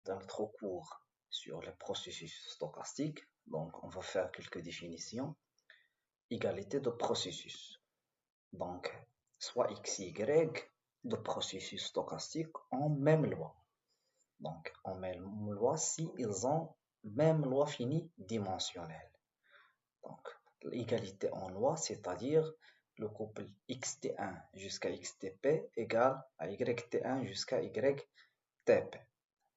dans notre cours sur les processus stochastiques. Donc, on va faire quelques définitions. Égalité de processus. Donc, soit x, y de processus stochastiques en même loi. Donc, en même loi si ils ont même loi finie dimensionnelle. Donc, l'égalité en loi, c'est-à-dire le couple xt1 jusqu'à xtp égale à yt1 jusqu'à ytp.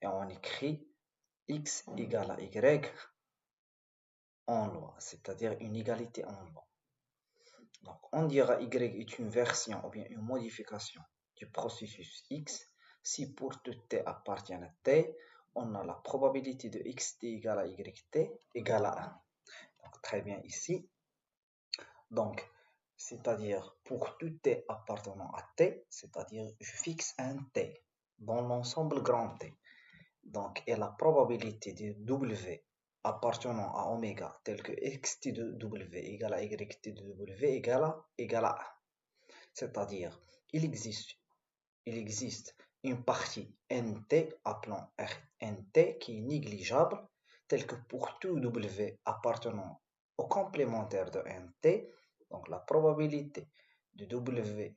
Et on écrit x égale à y en loi, c'est-à-dire une égalité en loi. Donc, on dira y est une version ou bien une modification du processus x si pour tout t appartient à t, on a la probabilité de xt égale à yt égale à 1. Donc, très bien ici. Donc, c'est-à-dire pour tout t appartenant à t, c'est-à-dire je fixe un t dans l'ensemble grand T. Donc, et la probabilité de W appartenant à oméga, tel que xt de W égale à yt de W égale à 1. C'est-à-dire, il existe une partie nt, appelons nt, qui est négligeable, tel que pour tout W appartenant au complémentaire de nt, donc la probabilité de W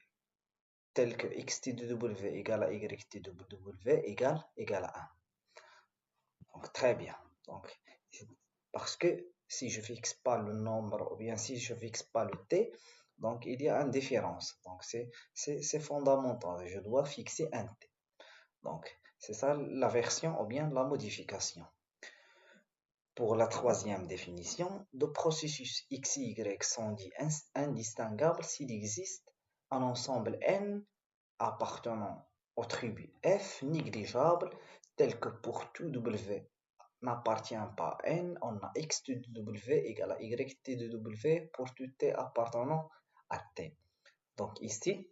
tel que xt de W égale à yt de W égale à 1. Donc, très bien. Donc, parce que si je fixe pas le nombre, ou bien si je fixe pas le t, donc il y a une différence. Donc, c'est fondamental. Je dois fixer un t. Donc, c'est ça la version ou bien la modification. Pour la troisième définition, de processus x et y sont dits indistinguables s'il existe un ensemble n appartenant au tribu f négligeable tel que pour tout w n'appartient pas à n, on a x de w égale à yt de w pour tout t appartenant à t. Donc ici,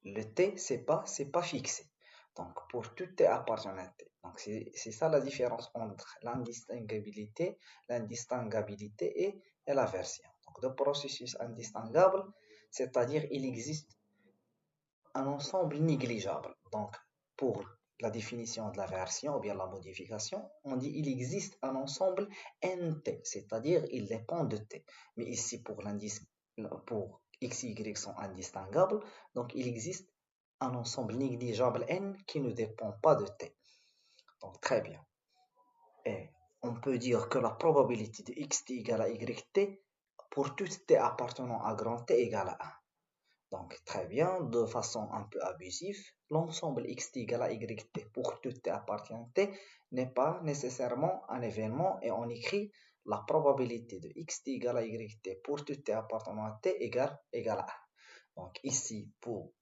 le t, c'est pas fixé. Donc pour tout t appartenant à t. Donc c'est ça la différence entre l'indistinguabilité et la version. Donc le processus indistinguable, c'est-à-dire il existe un ensemble négligeable. Donc pour la définition de la version ou bien la modification, on dit il existe un ensemble nt, c'est-à-dire il dépend de t. Mais ici pour x et y sont indistinguables, donc il existe un ensemble négligeable n qui ne dépend pas de t. Donc très bien. Et on peut dire que la probabilité de xt égale à yt pour tout t appartenant à grand T égale à 1. Donc, très bien, de façon un peu abusive, l'ensemble xt égale à yt pour tout t appartient à t n'est pas nécessairement un événement et on écrit la probabilité de xt égale à yt pour tout t appartenant à t égale à 1. Donc, ici, pour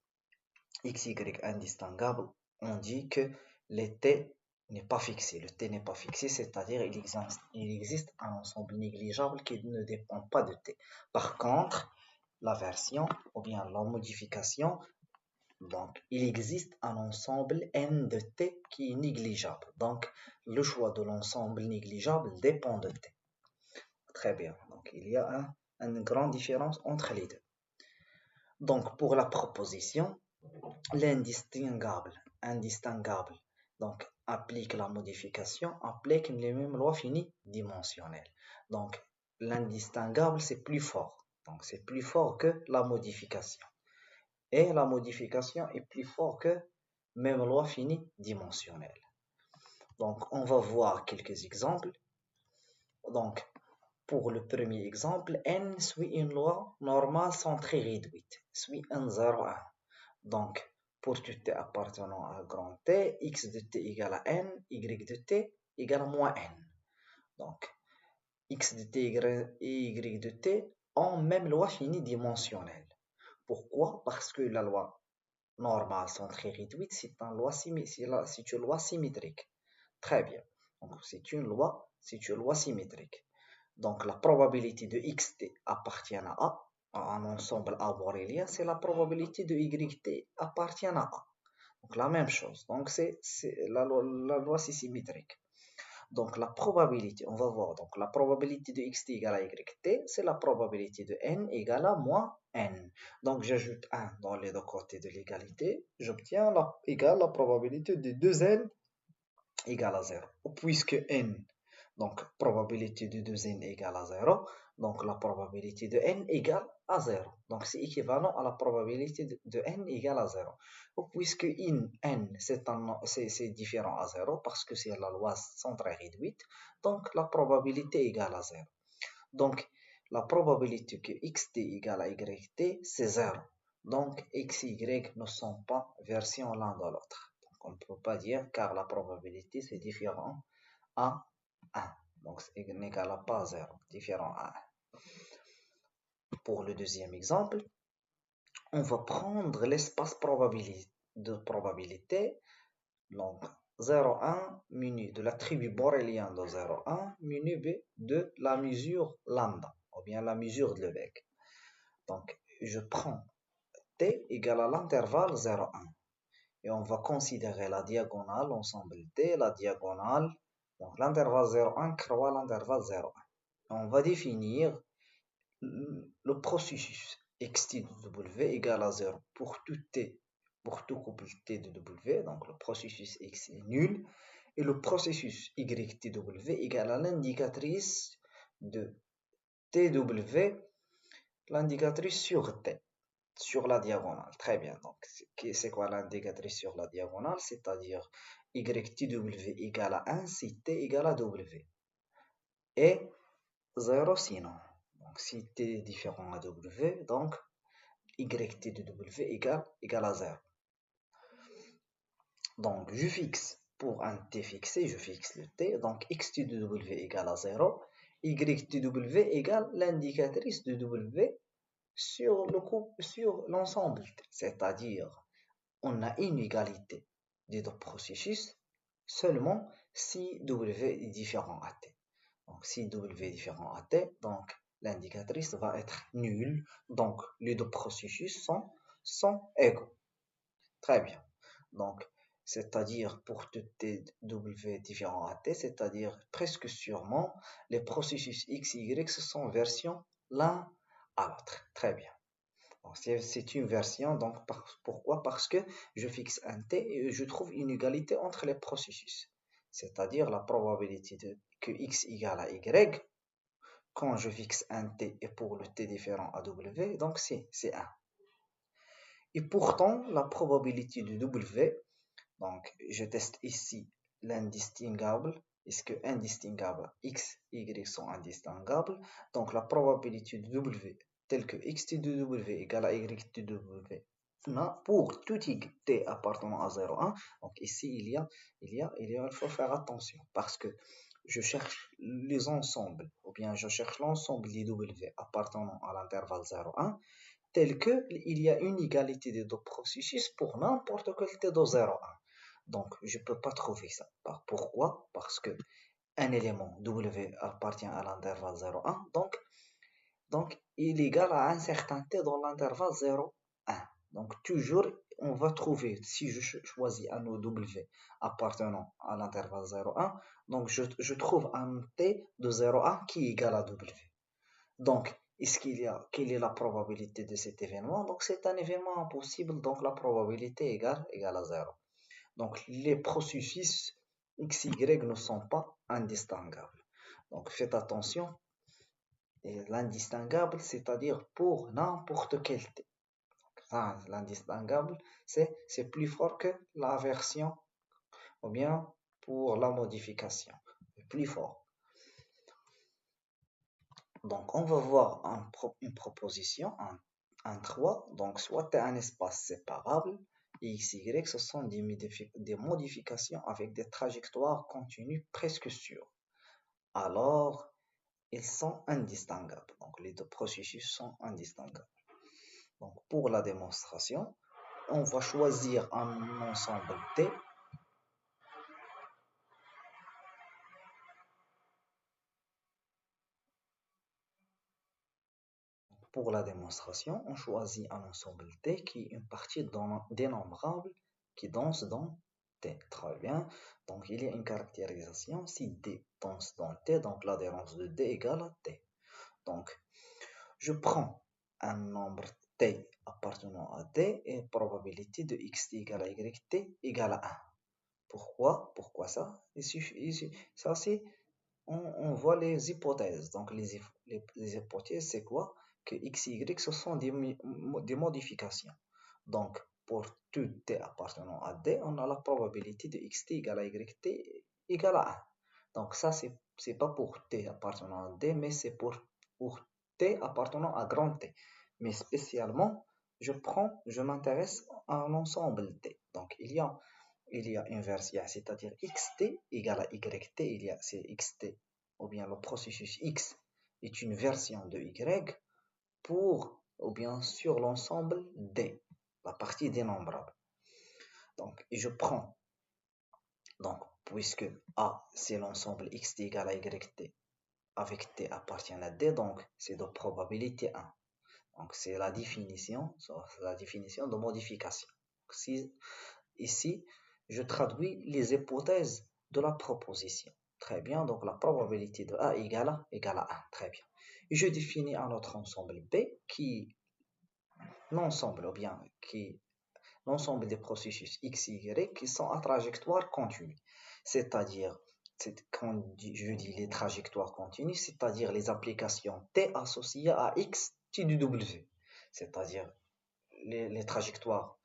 xy indistinguable, on dit que le t n'est pas fixé. Le t n'est pas fixé, c'est-à-dire il existe un ensemble négligeable qui ne dépend pas de t. Par contre, la version ou bien la modification, donc il existe un ensemble n de t qui est négligeable. Donc le choix de l'ensemble négligeable dépend de t. Très bien. Donc il y a une grande différence entre les deux. Donc pour la proposition, l'indistinguable, donc applique la modification, applique les mêmes lois finies dimensionnelles. Donc l'indistinguable c'est plus fort. Donc c'est plus fort que la modification. Et la modification est plus fort que même loi finie dimensionnelle. Donc on va voir quelques exemples. Donc pour le premier exemple, n suit une loi normale centrée réduite, suit un 0,1. Donc pour tout t appartenant à grand T, x de t égale à n, y de t égale à moins n. Donc x de t et y de t ont même loi finie dimensionnelle. Pourquoi? Parce que la loi normale centrée réduite, c'est une loi symétrique. Très bien. Donc c'est une loi symétrique. Donc la probabilité de xt appartient à A, à un ensemble aborélien, c'est la probabilité de yt appartient à A. Donc la même chose. Donc la loi c'est symétrique. Donc la probabilité, on va voir, donc la probabilité de xt égale à yt, c'est la probabilité de n égale à moins n. Donc j'ajoute 1 dans les deux côtés de l'égalité, j'obtiens la probabilité de 2n égale à 0. Puisque n, donc probabilité de 2n égale à 0, donc la probabilité de n égale à 0. Donc c'est équivalent à la probabilité de n égale à 0. Puisque n c'est différent à 0 parce que c'est la loi centrale réduite, donc la probabilité égale à 0. Donc la probabilité que xt égale à yt, c'est 0. Donc x, y ne sont pas versions l'un de l'autre. Donc on ne peut pas dire car la probabilité c'est différent à 1. Donc c'est n'égale à pas 0, différent à 1. Pour le deuxième exemple, on va prendre l'espace de probabilité, donc 0,1 menu de l'attribut borélien de 0,1 menu b de la mesure lambda, ou bien la mesure de Lebesgue. Donc je prends t égale à l'intervalle 0,1 et on va considérer la diagonale, l'ensemble t, la diagonale, donc l'intervalle 0,1 croit l'intervalle 0,1. On va définir le processus xt de w égale à 0 pour tout t, pour tout couple t de w, donc le processus x est nul, et le processus ytw égale à l'indicatrice de tw, l'indicatrice sur t, sur la diagonale. Très bien, donc c'est quoi l'indicatrice sur la diagonale? C'est-à-dire ytw égale à 1 si t égale à w, et 0 sinon. Donc si t est différent à w, donc yt de w égale à 0. Donc je fixe, pour un t fixé, je fixe le t, donc xt de w égale à 0, yt de w égale l'indicatrice de w sur l'ensemble, c'est-à-dire on a une égalité des deux processus seulement si w est différent à t. Donc si w est différent à t, donc l'indicatrice va être nulle, donc les deux processus sont égaux. Très bien. Donc, c'est-à-dire pour tout t w différent à t, c'est-à-dire presque sûrement, les processus x, y se sont versions l'un à l'autre. Très bien. C'est une version, donc pourquoi? Parce que je fixe un t et je trouve une égalité entre les processus. C'est-à-dire la probabilité que x égale à y quand je fixe un t et pour le t différent à w, donc c'est 1. Et pourtant, la probabilité de w, donc je teste ici l'indistinguable, est-ce que indistinguable x, y sont indistinguables, donc la probabilité de w telle que xt de w égale à y de w, pour tout t appartenant à 0,1, donc ici il faut faire attention parce que je cherche les ensembles, ou bien je cherche l'ensemble des w appartenant à l'intervalle 0,1, tel que il y a une égalité des deux processus pour n'importe quel t de 0,1. Donc, je ne peux pas trouver ça. Pourquoi? Parce que un élément w appartient à l'intervalle 0,1, donc il est égal à un certain t dans l'intervalle 0,1. Donc, toujours, on va trouver, si je choisis un w appartenant à l'intervalle 0,1, donc je trouve un t de 0,1 qui est égal à w. Donc, quelle est la probabilité de cet événement? Donc, c'est un événement impossible, donc la probabilité égale à 0. Donc, les processus x, y ne sont pas indistinguables. Donc, faites attention. L'indistinguable, c'est-à-dire pour n'importe quel t. L'indistinguable, c'est plus fort que la version, ou bien pour la modification. Plus fort. Donc, on va voir une proposition, un 3. Donc, soit tu as un espace séparable, et x, y, ce sont des modifications avec des trajectoires continues presque sûres. Alors, ils sont indistinguables. Donc, les deux processus sont indistinguables. Donc, pour la démonstration, on va choisir un ensemble T. Pour la démonstration, on choisit un ensemble T qui est une partie dénombrable qui danse dans T. Très bien. Donc, il y a une caractérisation. Si D danse dans T, donc l'adhérence de D égale à T. Donc, je prends un nombre T appartenant à D et probabilité de xt égale à yt égale à 1. Pourquoi? Pourquoi ça? Ça, c'est, on voit les hypothèses. Donc, les hypothèses, c'est quoi? Que x, y, ce sont des modifications. Donc, pour tout t appartenant à D, on a la probabilité de xt égale à yt égale à 1. Donc, ça, c'est pas pour t appartenant à D, mais c'est pour t appartenant à grand T. Mais spécialement, je m'intéresse à l'ensemble T. Donc, il y a une version, c'est-à-dire xt égale à yt, c'est xt, ou bien le processus x est une version de y ou bien sur l'ensemble D, la partie dénombrable. Donc, et je prends, donc, puisque A, c'est l'ensemble xt égale à yt, avec t appartient à D, donc c'est de probabilité 1. Donc, c'est la définition de modification. Ici, je traduis les hypothèses de la proposition. Très bien, donc la probabilité de A égale à 1. Très bien. Et je définis un autre ensemble B qui l'ensemble, ou bien qui l'ensemble des processus x, y qui sont à trajectoire continue. C'est-à-dire, quand je dis les trajectoires continues, c'est-à-dire les applications t associées à x, t du w. C'est-à-dire les trajectoires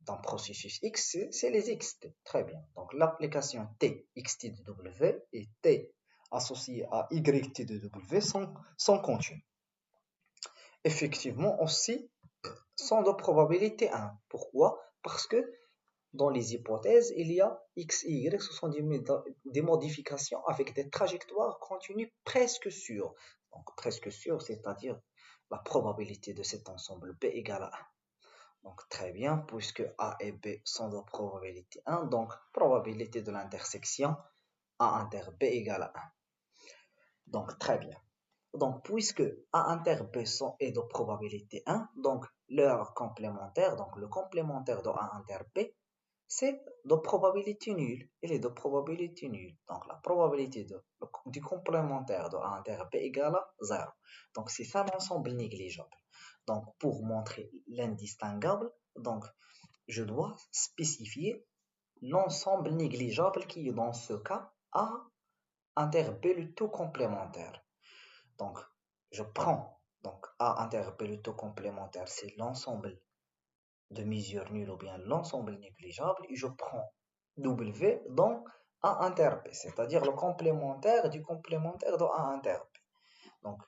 d'un processus x, c'est les xt. Très bien. Donc l'application t xt de w et t associé à yt de w sont continues. Effectivement, aussi, sont de probabilité 1. Pourquoi? Parce que dans les hypothèses, il y a x et y, ce sont des modifications avec des trajectoires continues presque sûres. Donc presque sûres, c'est-à-dire la probabilité de cet ensemble B égale à 1. Donc très bien, puisque A et B sont de probabilité 1, donc probabilité de l'intersection A inter B égale à 1. Donc très bien. Donc puisque A inter B est de probabilité 1, donc leur complémentaire, donc le complémentaire de A inter B, c'est de probabilité nulle. Il est de probabilité nulle. Donc la probabilité du complémentaire de A inter B égale à 0. Donc c'est ça l'ensemble négligeable. Donc pour montrer l'indistinguable, donc je dois spécifier l'ensemble négligeable qui est dans ce cas A inter B le tout complémentaire. Donc je prends donc A inter B le tout complémentaire, c'est l'ensemble de mesures nulles ou bien l'ensemble négligeable, et je prends W dans A inter B, c'est-à-dire le complémentaire du complémentaire de A inter B. Donc,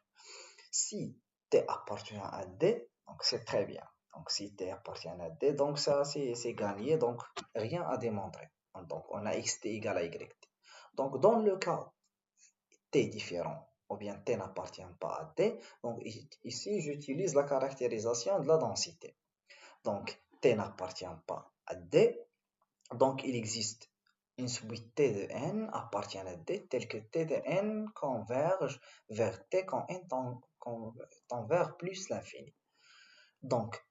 si T appartient à D, donc c'est très bien. Donc, si T appartient à D, donc ça c'est gagné, donc rien à démontrer. Donc, on a xt égale à yt. Donc, dans le cas T différent, ou bien T n'appartient pas à D, donc ici j'utilise la caractérisation de la densité. Donc, T n'appartient pas à D, donc il existe une suite T de N appartient à D, telle que T de N converge vers T quand N tend vers plus l'infini. Donc,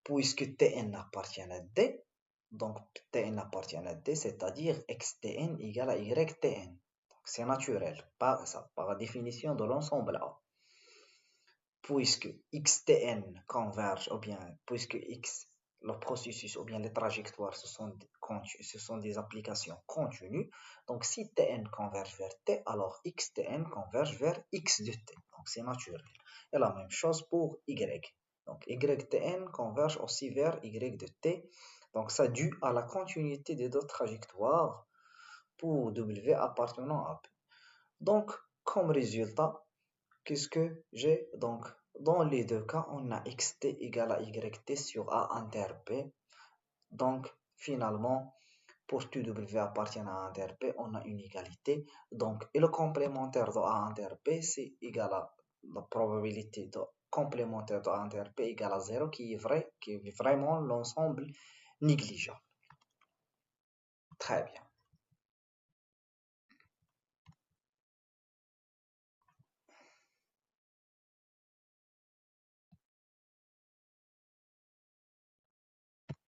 puisque Tn appartient à D, donc Tn appartient à D, c'est-à-dire xTn égale à yTn. C'est naturel, par définition de l'ensemble A. Puisque xtn converge, ou bien puisque x, le processus ou bien les trajectoires, ce sont des applications continues, donc si tn converge vers t, alors xtn converge vers x de t. Donc c'est naturel. Et la même chose pour y. Donc ytn converge aussi vers y de t. Donc ça dû à la continuité des deux trajectoires pour w appartenant à p. Donc comme résultat, qu'est-ce que j'ai? Donc, dans les deux cas, on a xt égale à yt sur A inter B. Donc, finalement, pour tout W appartient à A inter B, on a une égalité. Donc, et le complémentaire de A inter B, c'est égal à la probabilité de complémentaire de A inter B égale à 0, qui est vrai, qui est vraiment l'ensemble négligeable. Très bien.